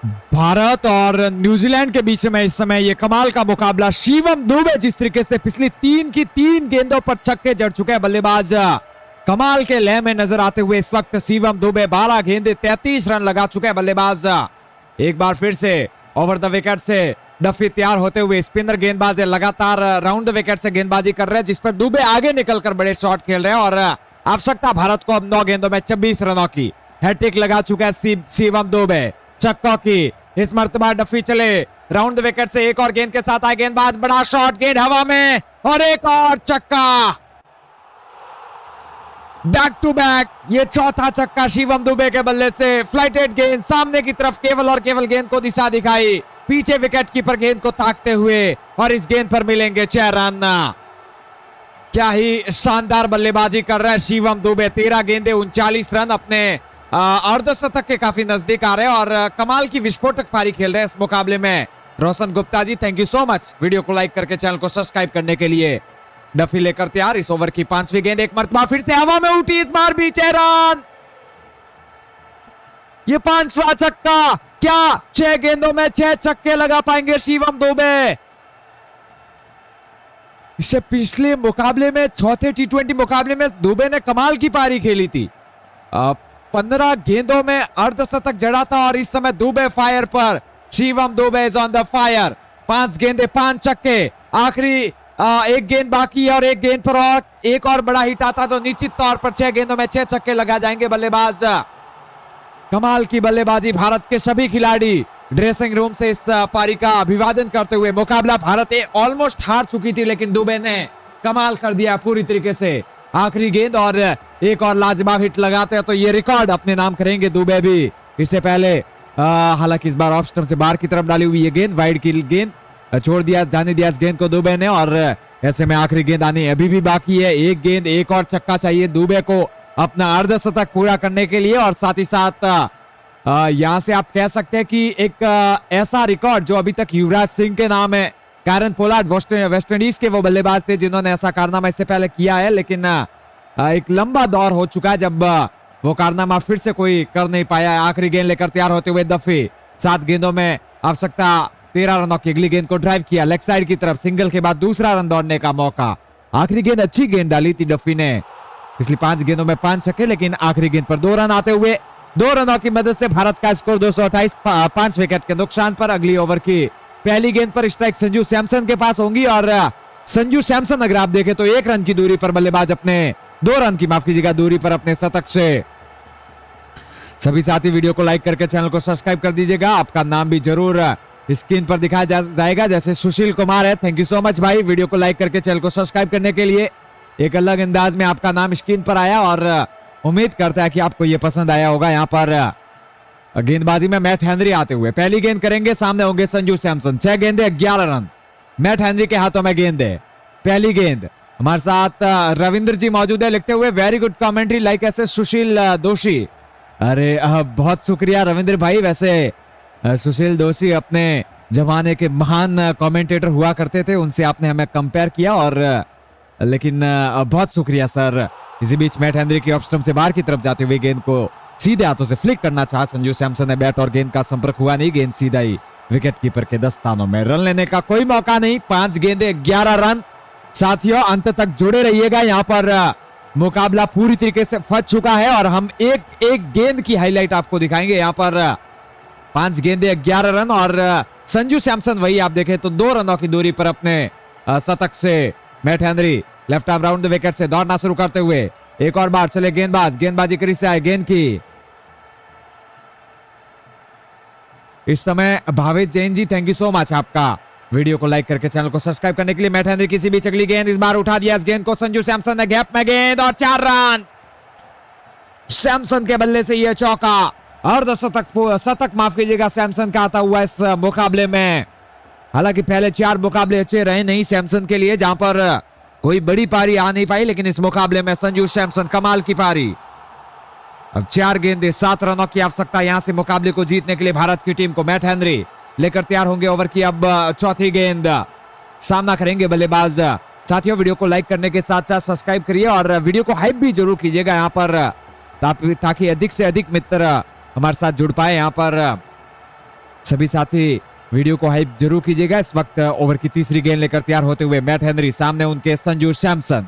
भारत और न्यूजीलैंड के बीच में इस समय ये कमाल का मुकाबला। शिवम दुबे जिस तरीके से पिछली 3 की 3 गेंदों पर छक्के जड़ चुके हैं बल्लेबाज कमाल के लय में नजर आते हुए इस वक्त शिवम दुबे 12 गेंदे 33 रन लगा चुके हैं बल्लेबाज। एक बार फिर से ओवर द विकेट से डफी तैयार होते हुए स्पिनर गेंदबाज लगातार राउंड द विकेट से गेंदबाजी कर रहे हैं, जिस पर दुबे आगे निकलकर बड़े शॉट खेल रहे हैं और आवश्यकता भारत को अब 9 गेंदों में 26 रनों की। हैट्रिक लगा चुका है शिवम दुबे छक्कों की। इस मर्तबा डफी चले राउंड द विकेट से, एक और गेंद के साथ आए गेंदबाज, बड़ा शॉट, गेंद हवा में और एक और छक्का। बैक टू बैक ये चौथा छक्का शिवम दुबे के बल्ले से। फ्लाइटेड गेंद सामने की तरफ केवल और केवल गेंद को दिशा दिखाई, पीछे विकेट कीपर गेंद को ताकते हुए और इस गेंद पर मिलेंगे 6 रन। क्या ही शानदार बल्लेबाजी कर रहा है शिवम दुबे। 13 गेंदे 39 रन अपने अर्धशतक के काफी नजदीक आ रहे हैं और कमाल की विस्फोटक पारी खेल रहे हैं इस मुकाबले में। Roshan Gupta ji thank you so much video को लाइक करके चैनल को सब्सक्राइब करने के लिए। डफी लेकर तैयार, इस ओवर की 5वीं गेंद, एक मरतबा फिर से हवा में उठी, इस बार भी 6 रन। ये 5वां छक्का, क्या 6 गेंदों में 6 छक्के लगा पाएंगे शिवम दुबे? इससे पिछले मुकाबले में, चौथे T20 मुकाबले में दुबे ने कमाल की पारी खेली थी। 15 गेंदों में अर्धशतक जड़ा था और इस समय दुबे फायर पर। Shivam Dubey is on the fire. 5 गेंदे 5 छक्के, आखिरी एक गेंद बाकी है और एक गेंद पर और एक और बड़ा हिट आता तो निश्चित तौर पर 6 गेंदों में 6 छक्के लगा जाएंगे बल्लेबाज। कमाल की बल्लेबाजी, भारत के सभी खिलाड़ी ड्रेसिंग रूम से इस पारी का अभिवादन करते हुए। मुकाबला भारत ऑलमोस्ट हार चुकी थी, लेकिन दुबे ने कमाल कर दिया पूरी तरीके से। आखिरी गेंद और एक और लाजवाब हिट लगाते हैं तो ये रिकॉर्ड अपने नाम करेंगे दुबे भी। इससे पहले हालांकि इस बार ऑफ स्टंप से बाहर की तरफ डाली हुई ये गेंद, वाइड की गेंद, छोड़ दिया, जाने दिया इस गेंद को दुबे ने और ऐसे में आखिरी गेंद आनी अभी भी बाकी है। एक गेंद, एक और छक्का चाहिए दुबे को अपना अर्धशतक पूरा करने के लिए। और साथ ही साथ यहां से आप कह सकते हैं कि एक ऐसा रिकॉर्ड जो अभी तक युवराज सिंह के नाम है। कैरन पोलार्ड वेस्ट इंडीज के वो बल्लेबाज थे जिन्होंने ऐसा कारनामा इससे पहले किया है, लेकिन एक लंबा दौर हो चुका है जब वो कारनामा फिर से कोई कर नहीं पाया है। आखिरी गेंद लेकर तैयार होते हुए डफी, 7 गेंदों में आवश्यकता 13 रनों की। अगली गेंद को ड्राइव किया लेग साइड की तरफ, सिंगल के बाद दूसरा रन दौड़ने का मौका। आखिरी गेंद अच्छी गेंद डाली थी डफी ने, पिछली 5 गेंदों में 5 छक्के, लेकिन आखिरी गेंद पर 2 रन आते हुए 2 रनों की मदद से भारत का स्कोर 228, 5 विकेट के नुकसान पर। अगली ओवर की पहली गेंद पर स्ट्राइक संजू सैमसन के पास होंगी और संजू सैमसन अगर आप देखें तो 1 रन की दूरी पर बल्लेबाज अपने 2 रन की माफ कीजिएगा दूरी पर अपने शतक से। सभी साथी वीडियो को लाइक करके चैनल को सब्सक्राइब कर दीजिएगा। आपका नाम भी जरूर स्क्रीन पर दिखाया जाएगा, जैसे सुशील कुमार है। थैंक यू सो मच भाई वीडियो को लाइक करके चैनल को सब्सक्राइब करने के लिए। एक अलग अंदाज में आपका नाम स्क्रीन पर आया और उम्मीद करता है कि आपको ये पसंद आया होगा। यहाँ पर गेंदबाजी में मैट हेनरी आते हुए पहली गेंद करेंगे, सामने होंगे संजू सैमसन। 6 गेंदे 11 रन, मैट हेनरी के हाथों में गेंद है। पहली गेंद, हमारे साथ रविंद्र जी मौजूद है लिखते हुए वेरी गुड कमेंट्री लाइक ऐसे सुशील दोषी। अरे बहुत शुक्रिया रविंद्र भाई। वैसे सुशील दोषी अपने जमाने के महान कमेंटेटर हुआ करते थे, उनसे आपने हमें कंपेयर किया और लेकिन बहुत शुक्रिया सर। इसी बीच मैट हेनरी की ऑफ स्टंप से बाहर की तरफ जाते हुए गेंद को सीधे हाथों से फ्लिक करना चाहा संजू सैमसन ने, बैट और गेंद का संपर्क हुआ नहीं, गेंद सीधा ही विकेट कीपर के दस्तानों में। रन लेने का कोई मौका नहीं। 5 गेंदे 11 रन। साथियों अंत तक जुड़े रहिएगा, यहाँ पर मुकाबला पूरी तरीके से फंस चुका है और हम एक गेंद की हाईलाइट आपको दिखाएंगे। यहाँ पर 5 गेंदे 11 रन और संजू सैमसन वही आप देखें तो 2 रनों की दूरी पर अपने शतक से। Matt Henry left arm round the wicket से दौड़ना शुरू करते हुए एक और बार चले गेंदबाज, गेंदबाजी करी से आए गेंद की। इस समय भावित Jain ji thank you so much आपका वीडियो को लाइक करके चैनल को सब्सक्राइब करने के लिए। मैट हेनरी किसी भी अगली गेंद, इस बार उठा दिया इस गेंद को संजू सैमसन ने, गैप में गेंद और 4 रन। सैमसन के बल्ले से यह चौका, शतक माफ कीजिएगा सैमसन का आता हुआ इस मुकाबले में। हालांकि पहले 4 मुकाबले अच्छे रहे नहीं सैमसन के लिए, जहां पर कोई बड़ी पारी आ नहीं पाई, लेकिन इस मुकाबले में संजू सैमसन कमाल की पारी। अब 4 गेंदे 7 रनों की आवश्यकता यहां से मुकाबले को जीतने के लिए भारत की टीम को। मैट हेनरी लेकर तैयार होंगे ओवर की अब चौथी गेंद, सामना करेंगे बल्लेबाज। साथियों वीडियो को लाइक करने के साथ साथ सब्सक्राइब करिए और वीडियो को हाइप भी जरूर कीजिएगा यहाँ पर, ताकि अधिक से अधिक मित्र हमारे साथ जुड़ पाए। यहाँ पर सभी साथी वीडियो को हाइप जरूर कीजिएगा। इस वक्त ओवर की तीसरी गेंद लेकर तैयार होते हुए मैट हेनरी, सामने उनके संजू सैमसन।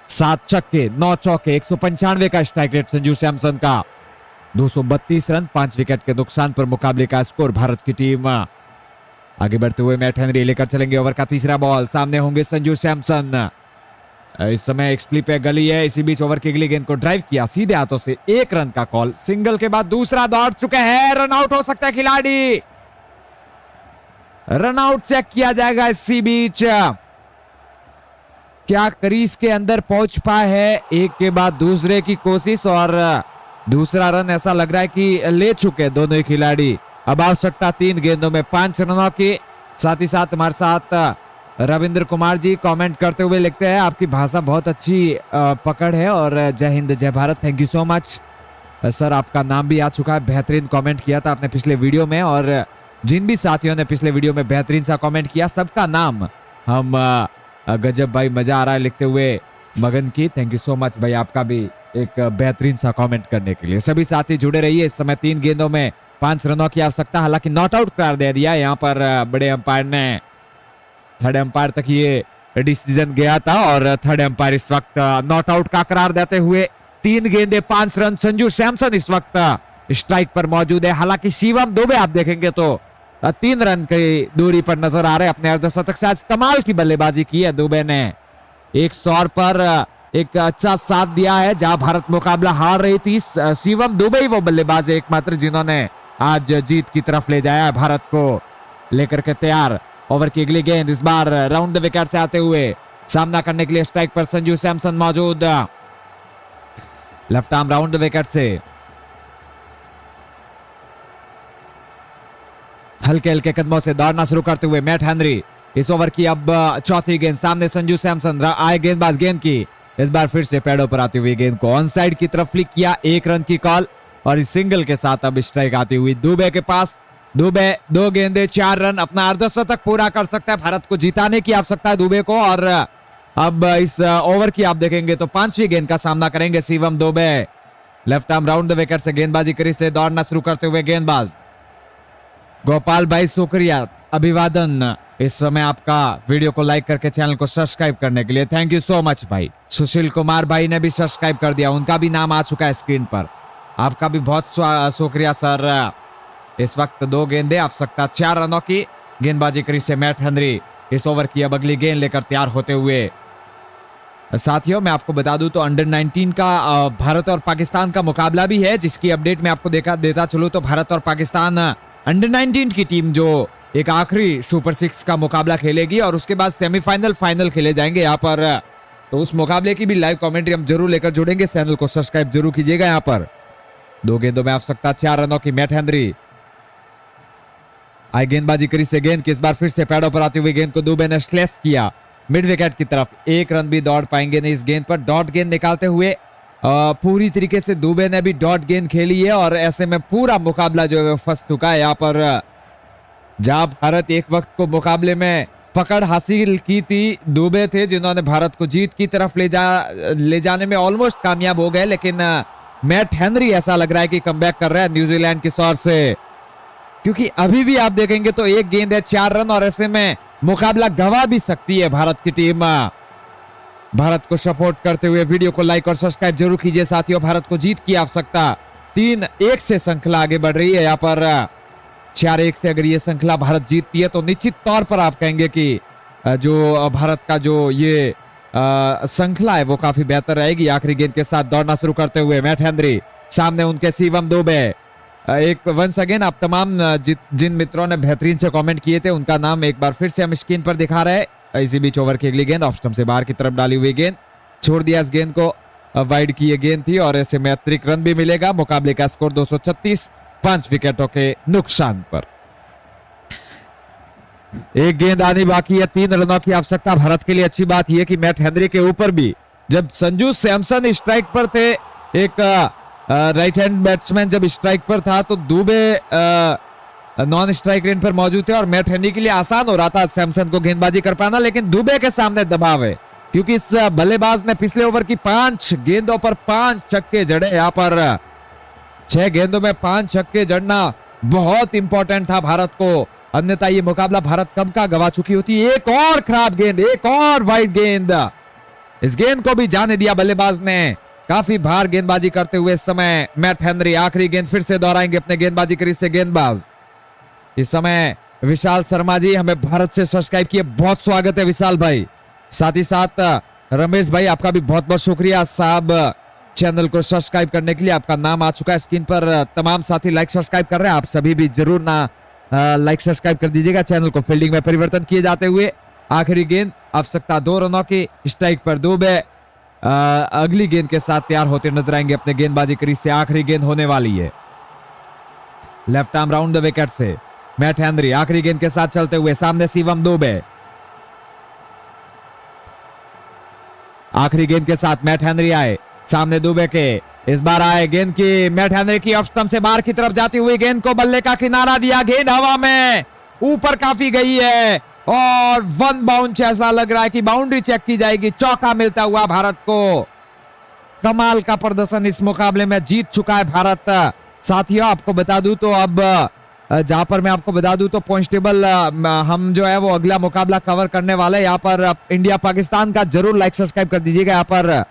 7 छक्के 9 चौके, 195 का स्ट्राइक रेट संजू सैमसन का। 232 रन 5 विकेट के नुकसान पर मुकाबले का स्कोर। भारत की टीम आगे बढ़ते हुए मैट हेनरी लेकर चलेंगे ओवर का तीसरा बॉल। सामने होंगे संजू सैमसन। इस समय एक स्लिप है, गली है। इसी बीच ओवर की अगली गेंद को ड्राइव किया सीधे हाथों से, 1 रन का कॉल। सिंगल के बाद दूसरा दौड़ चुके हैं, रन आउट हो सकता है खिलाड़ी। रन आउट चेक किया जाएगा। इसी बीच क्या क्रीज के अंदर पहुंच पाए है, एक के बाद दूसरे की कोशिश, और दूसरा रन ऐसा लग रहा है कि ले चुके दोनों ही खिलाड़ी। अब आवश्यकता 3 गेंदों में 5 रनों की। साथ ही साथ हमारे साथ रविंद्र कुमार जी कमेंट करते हुए लिखते हैं, आपकी भाषा बहुत अच्छी पकड़ है, और जय हिंद जय Bharat. Thank you so much sir. आपका नाम भी आ चुका है, बेहतरीन कमेंट किया था आपने पिछले वीडियो में, और जिन भी साथियों ने पिछले वीडियो में बेहतरीन सा कमेंट किया सबका नाम हम गजब भाई, मजा आ रहा है लिखते हुए मगन की। थैंक यू सो मच भाई, आपका भी एक बेहतरीन सा कमेंट करने के लिए। सभी साथी जुड़े रहिए। इस समय 3 गेंदों में 5 रनों की आवश्यकता, हालांकि नॉट आउट करार दे दिया यहाँ पर बड़े अंपायर ने। थर्ड अंपायर तक ये डिसीजन गया था, और थर्ड अंपायर इस वक्त नॉट आउट का करार देते हुए 3 गेंदे 5 रन। संजू सैमसन इस वक्त स्ट्राइक पर मौजूद है। हालांकि शिवम दुबे आप देखेंगे तो 3 रन की दूरी पर नजर आ रहे हैं। अपने अर्धशतक से आज कमाल की बल्लेबाजी की है दुबे ने। एक 100 पर एक अच्छा साथ दिया है। जहां भारत मुकाबला हार रही थी, शिवम दुबे ही वो बल्लेबाज एकमात्र जिन्होंने आज जीत की तरफ ले जाया भारत को लेकर के तैयार। ओवर की अगली गेंद इस बार राउंड द विकेट से आते हुए सामना करने के लिए स्ट्राइक पर संजू सैमसन मौजूद। Left arm round the wicket से हल्के हल्के कदमों से दौड़ना शुरू करते हुए मैट हेनरी। इस ओवर की अब चौथी गेंद, सामने संजू सैमसन आए गेंदबाज, गेंद की इस बार फिर से पैडों पर आती हुई गेंद को ऑन साइड की तरफ फ्लिक किया। 1 रन की कॉल, और इस सिंगल के साथ अब स्ट्राइक आती हुई दुबे के पास। दुबे 2 गेंदे 4 रन, अपना अर्धशतक पूरा कर सकता है। भारत को जिताने की आवश्यकता है दुबे को। और अब इस ओवर की आप देखेंगे तो 5वीं गेंद का सामना करेंगे Shivam Dubey. Left arm round the wicket से गेंदबाजी करी से दौड़ना शुरू करते हुए गेंदबाज गोपाल भाई, शुक्रिया, अभिवादन इस समय आपका वीडियो को लाइक करके चैनल को सब्सक्राइब करने के लिए। थैंक यू सो मच भाई। सुशील कुमार भाई ने भी सब्सक्राइब कर दिया, उनका भी नाम आ चुका है स्क्रीन पर। आपका भी बहुत शुक्रिया सर। इस वक्त 2 गेंदे, आवश्यकता 4 रनों की। गेंदबाजी करी से मैट हेनरी। इस ओवर की अब अगली गेंद लेकर तैयार होते हुए साथियों मैं आपको बता दूं तो अंडर 19 का भारत और पाकिस्तान का मुकाबला भी है, जिसकी अपडेट मैं आपको देता चलूं तो भारत और पाकिस्तान अंडर 19 की टीम जो एक आखिरी सुपर 6 का मुकाबला खेलेगी, और उसके बाद सेमीफाइनल फाइनल खेले जाएंगे यहाँ पर। तो उस मुकाबले की भी लाइव कमेंट्री हम जरूर लेकर जुड़ेंगे। चैनल को सब्सक्राइब जरूर कीजिएगा। यहाँ पर 2 गेंदों में आवश्यकता 4 रनों की। मैट हेनरी आई गेंदबाजी करी से गेंद की इस बार फिर से पैडों पर आती हुई गेंद को दुबे ने स्लैश किया मिड विकेट की तरफ। 1 रन भी दौड़ पाएंगे नहीं इस गेंद पर। डॉट गेंद निकालते हुए पूरी तरीके से दुबे ने भी डॉट गेंद खेली है, और ऐसे में पूरा मुकाबला जो है फंस चुका है यहाँ पर। जहां भारत एक वक्त को मुकाबले में पकड़ हासिल की थी, दुबे थे जिन्होंने भारत को जीत की तरफ ले जाने में ऑलमोस्ट कामयाब हो गए। लेकिन मैट हेनरी ऐसा लग रहा है कि कमबैक कर रहा है न्यूजीलैंड की ओर से, क्योंकि अभी भी आप देखेंगे तो 1 गेंद है 4 रन, और ऐसे में मुकाबला गंवा भी सकती है भारत की टीम। भारत को सपोर्ट करते हुए वीडियो को लाइक और सब्सक्राइब जरूर कीजिए साथियों। भारत को जीत की आवश्यकता। 3-1 से श्रृंखला आगे बढ़ रही है यहाँ पर। 4-1 से अगर ये श्रृंखला भारत जीतती है तो निश्चित तौर पर आप कहेंगे कि जो भारत का जो ये श्रृंखला है वो काफी बेहतर रहेगी। आखिरी गेंद के साथ दौड़ना शुरू करते हुए मैट हेनरी, सामने उनके शिवम दुबे। एक वंस अगेन आप तमाम जिन मित्रों ने बेहतरीन से कमेंट किए थे उनका नाम एक बार फिर से हम स्क्रीन पर दिखा रहे हैं। इसी बीच ओवर की अगली गेंद ऑफ स्टंप से बाहर की तरफ डाली हुई गेंद, छोड़ दिया इस गेंद को। वाइड की ये गेंद थी, और ऐसे में अतिरिक्त रन भी मिलेगा। मुकाबले का स्कोर 236 5 विकेटों के नुकसान पर। 1 गेंद आनी बाकी है। 3 रनों की आवश्यकता भारत के लिए। अच्छी बात यह कि मैट हेनरी के ऊपर भी जब संजू सैमसन स्ट्राइक पर थे, एक राइट हैंड बैट्समैन जब स्ट्राइक पर था, तो दुबे नॉन स्ट्राइक रेंज पर मौजूद थे, और मैट हेनरी के लिए आसान हो रहा था सैमसन को गेंदबाजी कर पाना। लेकिन दुबे के सामने दबाव है, क्योंकि इस बल्लेबाज ने पिछले ओवर की 5 गेंदों पर 5 छक्के जड़े। यहाँ पर 6 गेंदों में 5 छक्के जड़ना बहुत इंपॉर्टेंट था भारत को, अन्यथा ये मुकाबला भारत कब का गवा चुकी होती। एक और खराब गेंद, एक और वाइड गेंद, इस गेंद को भी जाने दिया बल्लेबाज ने। काफी भार गेंदबाजी करते हुए इस समय मैट हेनरी। आखिरी गेंद फिर से दोहराएंगे अपने गेंदबाजी क्रीज से गेंदबाज। इस समय विशाल शर्मा जी हमें भारत से सब्सक्राइब किए, बहुत स्वागत है विशाल भाई। साथ ही साथ रमेश भाई आपका भी बहुत बहुत शुक्रिया साहब, चैनल को सब्सक्राइब करने के लिए। आपका नाम आ चुका है स्क्रीन पर, तमाम साथी लाइक सब्सक्राइब कर रहे हैं, आप सभी भी जरूर ना लाइक सब्सक्राइब कर दीजिएगा चैनल को। फील्डिंग में परिवर्तन किए जाते हुए आखिरी गेंद, आवश्यकता 2 रनों की, स्ट्राइक पर दुबे अगली गेंद के साथ तैयार होते नजर आएंगे अपने गेंदबाजी क्रीज से। आखिरी गेंद होने वाली है left arm round the wicket से मैट हेनरी। आखिरी गेंद के साथ चलते हुए सामने शिवम दुबे। आखिरी गेंद के साथ मैट हेनरी आए सामने दुबे के, इस बार आए गेंद की मैट हेनरी की ऑफ स्टंप से बाहर की तरफ जाती हुई गेंद को बल्ले का किनारा दिया, गेंद हवा में ऊपर काफी गई है और वन बाउंस, ऐसा लग रहा है कि बाउंड्री चेक की जाएगी। चौका मिलता हुआ भारत को। कमाल का प्रदर्शन इस मुकाबले में, जीत चुका है भारत। साथियों आपको बता दूं तो अब जहां पर मैं आपको बता दूं तो पॉइंट्स टेबल हम जो है वो अगला मुकाबला कवर करने वाले। यहाँ पर इंडिया पाकिस्तान का जरूर लाइक सब्सक्राइब कर दीजिएगा। यहाँ पर